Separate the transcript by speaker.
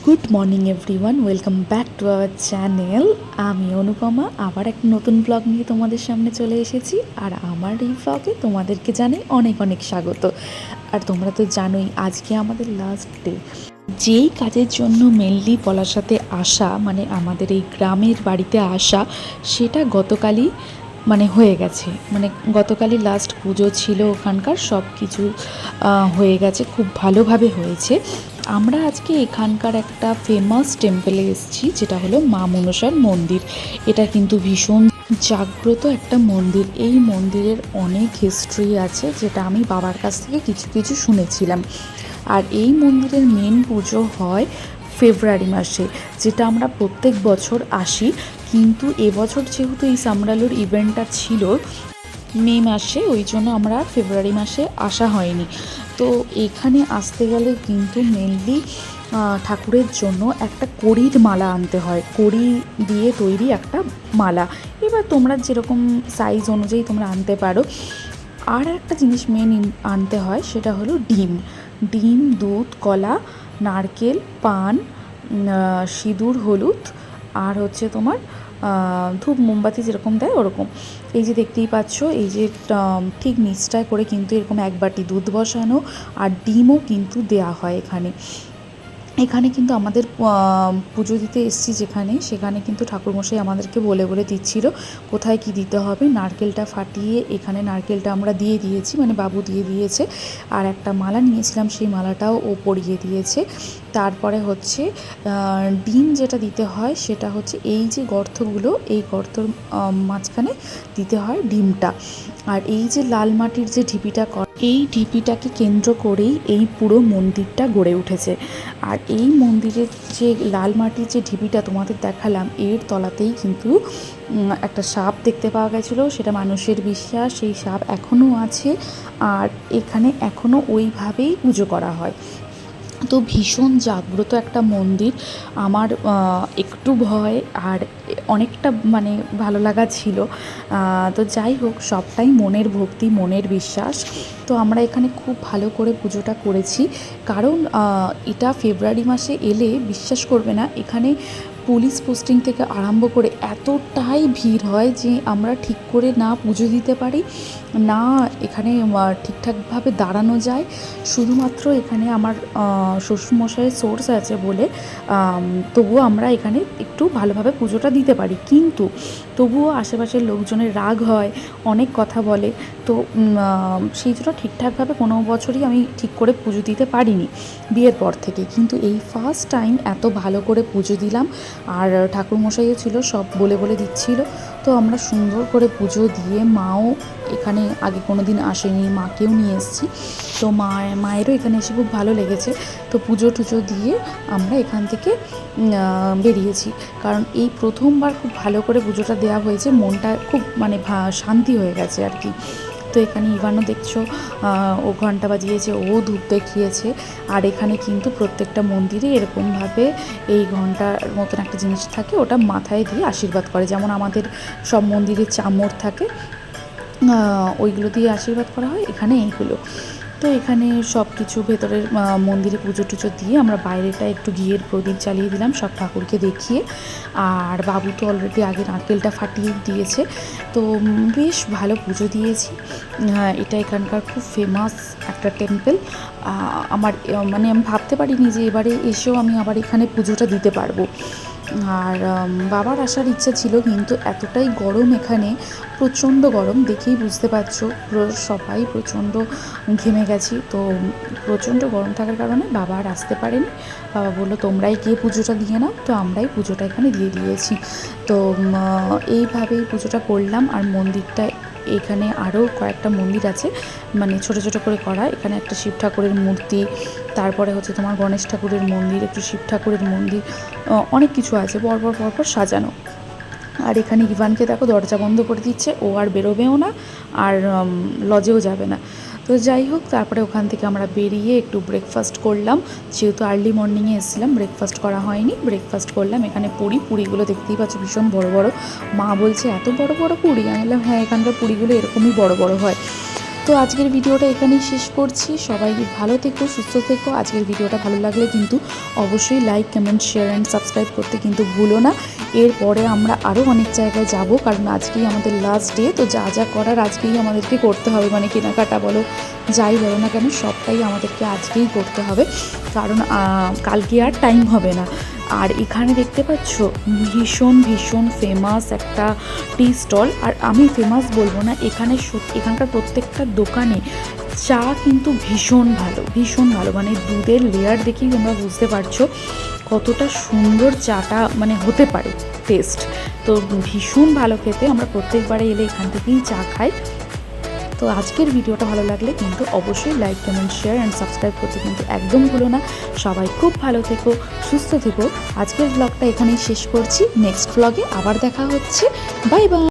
Speaker 1: Good morning everyone, welcome back to our channel. আমি অনুপমা আবার একটা নতুন ব্লগ নিয়ে তোমাদের সামনে চলে এসেছি। আর আমার এই ব্লগে তোমাদেরকে জানাই অনেক অনেক স্বাগত। আর তোমরা তো জানোই আজকে আমাদের লাস্ট ডে। যেই কাজের জন্য মেনলি পলাশাতে আসা, মানে আমাদের এই গ্রামের বাড়িতে আসা, সেটা গতকালই হয়ে গেছে। গতকালই লাস্ট পুজো ছিল, ওখানকার সব কিছু হয়ে গেছে, খুব ভালোভাবে হয়েছে। আমরা আজকে এখানকার একটা ফেমাস টেম্পলে এসেছি, যেটা হলো মা মনসার মন্দির। এটা কিন্তু ভীষণ জাগ্রত একটা মন্দির। এই মন্দিরের অনেক হিস্ট্রি আছে, যেটা আমি বাবার কাছ থেকে কিছু কিছু শুনেছিলাম। আর এই মন্দিরের মেন পুজো হয় ফেব্রুয়ারি মাসে, যেটা আমরা প্রত্যেক বছর আসি। কিন্তু এবছর যেহেতু এই সামরালুর ইভেন্টটা ছিল মে মাসে, ওই জন্য আমরা ফেব্রুয়ারি মাসে আসা হয়নি। তো এখানে আসতে গেলে কিন্তু মেনলি ঠাকুরের জন্য একটা কড়ির মালা আনতে হয়, কড়ি দিয়ে তৈরি একটা মালা। এবার তোমরা যেরকম সাইজ অনুযায়ী তোমরা আনতে পারো। আর একটা জিনিস মেন আনতে হয়, সেটা হলো ডিম। ডিম, দুধ, কলা, নারকেল, পান, সিঁদুর, হলুদ, আর হচ্ছে তোমার ধূপ মোমবাতি যেরকম দেয় ওরকম। এই যে দেখতেই পাচ্ছ, এই যে ঠিক নিচটায় করে কিন্তু এরকম এক বাটি দুধ বসানো, আর ডিমও কিন্তু দেয়া হয় এখানে। এখানে কিন্তু আমাদের পুজো দিতে এসেছি যেখানে, সেখানে কিন্তু ঠাকুরমশাই আমাদেরকে বলে বলে দিচ্ছিল কোথায় কি দিতে হবে। নারকেলটা ফাটিয়ে এখানে নারকেলটা আমরা দিয়ে দিয়েছি, মানে বাবু দিয়ে দিয়েছে। আর একটা মালা নিয়েছিলাম, সেই মালাটাও ও পরিয়ে দিয়েছে। তারপরে হচ্ছে ডিম যেটা দিতে হয়, সেটা হচ্ছে এই যে গর্তগুলো, এই গর্তর মাঝখানে দিতে হয় ডিমটা। আর এই যে লাল মাটির যে ঢিপিটা, এই ঢিপিটাকে কেন্দ্র করেই এই পুরো মন্দিরটা গড়ে উঠেছে। আর এই মন্দিরের যে লাল মাটির যে ঢিপিটা তোমাদের দেখালাম, এর তলাতেই কিন্তু একটা সাপ দেখতে পাওয়া গেছিলো। সেটা মানুষের বিশ্বাস, সেই সাপ এখনও আছে। আর এখানে এখনও ওইভাবেই পুজো করা হয়। তো ভীষণ জাগ্রত একটা মন্দির। আমার একটু ভয় আর অনেকটা ভালো লাগা ছিল। তো যাই হোক, সবটাই মনের ভক্তি, মনের বিশ্বাস। তো আমরা এখানে খুব ভালো করে পুজোটা করেছি। কারণ এটা ফেব্রুয়ারি মাসে এলে বিশ্বাস করবে না, এখানে পুলিশ পোস্টিং থেকে আরম্ভ করে এতটাই ভিড় হয় যে আমরা ঠিক করে না পুজো দিতে পারি, না এখানে ঠিকঠাকভাবে দাঁড়ানো যায়। শুধুমাত্র এখানে আমার শ্বশুরমশাইয়ের সোর্স আছে বলে তবুও আমরা এখানে একটু ভালোভাবে পুজোটা দিতে পারি। কিন্তু তবুও আশেপাশের লোকজনের রাগ হয়, অনেক কথা বলে। তো সেই জন্য ঠিকঠাকভাবে কোনো বছরই আমি ঠিক করে পুজো দিতে পারিনি বিয়ের পর থেকে। কিন্তু এই ফার্স্ট টাইম এত ভালো করে পুজো দিলাম। আর ঠাকুরমশাইও ছিল, সব বলে বলে দিচ্ছিল। তো আমরা সুন্দর করে পুজো দিয়ে, মাও এখানে আগে কোনো দিন আসেনি, মাকেও নিয়ে এসেছি। তো মায়েরও এখানে এসে খুব ভালো লেগেছে। তো পুজো টুজো দিয়ে আমরা এখান থেকে বেরিয়েছি। কারণ এই প্রথমবার খুব ভালো করে পুজোটা দেওয়া হয়েছে, মনটা খুব শান্তি হয়ে গেছে আর কি। তো এখানে ইভানও দেখছো, ও ঘন্টা বাজিয়েছে, ও ধূপ দেখিয়েছে। আর এখানে কিন্তু প্রত্যেকটা মন্দিরে এরকমভাবে এই ঘন্টার মতন একটা জিনিস থাকে, ওটা মাথায় দিয়ে আশীর্বাদ করে। যেমন আমাদের সব মন্দিরে চামর থাকে, ওইগুলো দিয়ে আশীর্বাদ করা হয়, এখানে এইগুলো। তো এখানে সব কিছু ভেতরের মন্দিরে পুজো টুজো দিয়ে আমরা বাইরেটা একটু ঘিয়ের প্রদীপ জ্বালিয়ে দিলাম সব ঠাকুরকে দেখিয়ে। আর বাবু তো অলরেডি আগে নারকেলটা ফাটিয়ে দিয়েছে। তো বেশ ভালো পুজো দিয়েছি। এটা এখানকার খুব ফেমাস একটা টেম্পল। আমার আমি ভাবতে পারিনি যে এবারে এসেও আমি আবার এখানে পুজোটা দিতে পারবো। আর বাবার আসার ইচ্ছা ছিল, কিন্তু এতটাই গরম এখানে, প্রচণ্ড গরম, দেখেই বুঝতে পারছো, সবাই প্রচণ্ড ঘেমে গেছি। তো প্রচণ্ড গরম থাকার কারণে বাবা আর আসতে পারেনি। বাবা বললো তোমরাই গিয়ে পুজোটা দিয়ে নাও। তো আমরাই পুজোটা এখানে দিয়ে দিয়েছি। তো এইভাবেই পুজোটা করলাম। আর মন্দিরটা, এখানে আরও কয়েকটা মন্দির আছে, ছোটো ছোটো করে করা। এখানে একটা শিব ঠাকুরের মূর্তি, তারপরে হচ্ছে তোমার গণেশ ঠাকুরের মন্দির, একটু শিব ঠাকুরের মন্দির, অনেক কিছু আছে পরপর সাজানো। আর এখানে ইভানকে দেখো দরজা বন্ধ করে দিচ্ছে, ও আর বেরোবেও না, আর লজেও যাবে না। তো যাই হোক, তারপরে ওখান থেকে আমরা বেরিয়ে একটু ব্রেকফাস্ট করলাম। যেহেতু আর্লি মর্নিংয়ে এসেছিলাম, ব্রেকফাস্ট করা হয়নি, ব্রেকফাস্ট করলাম। এখানে পুরিগুলো দেখতেই পাচ্ছ ভীষণ বড় বড়। মা বলছে এত বড় বড় পুরি? আমি বললাম হ্যাঁ, এখানকার পুরিগুলো এরকমই বড় বড় হয়। তো আজকের ভিডিওটা এখানেই শেষ করছি। সবাই ভালো থেকো, সুস্থ থেকো। আজকের ভিডিওটা ভালো লাগলে কিন্তু অবশ্যই like, comment, share and subscribe করতে কিন্তু ভুলো না। এরপরে আমরা আরও অনেক জায়গায় যাব, কারণ আজকেই আমাদের লাস্ট ডে। তো যা যা করার আজকেই আমাদেরকে করতে হবে, মানে কেনাকাটা বলো, যাই বলো না কেন, সবটাই আমাদেরকে আজকেই করতে হবে, কারণ কালকে আর টাইম হবে না। আর এখানে দেখতে পাচ্ছ ভীষণ ভীষণ ফেমাস একটা টি স্টল। আর আমি ফেমাস বলবো না, এখানকার প্রত্যেকটা দোকানে চা কিন্তু ভীষণ ভালো, ভীষণ ভালো। মানে দুধের লেয়ার দেখেই তোমরা বুঝতে পারছো কতটা সুন্দর চাটা মানে হতে পারে টেস্ট। তো ভীষণ ভালো খেতে, আমরা প্রত্যেকবারে এলে এখান থেকেই চা খাই। তো আজকের ভিডিওটা ভালো লাগলে কিন্তু অবশ্যই like, comment, share and subscribe করতে কিন্তু একদম ভুলো না। সবাই খুব ভালো থেকো, সুস্থ থেকো। আজকের ব্লগটা এখানেই শেষ করছি। নেক্সট ব্লগে আবার দেখা হচ্ছে। Bye bye.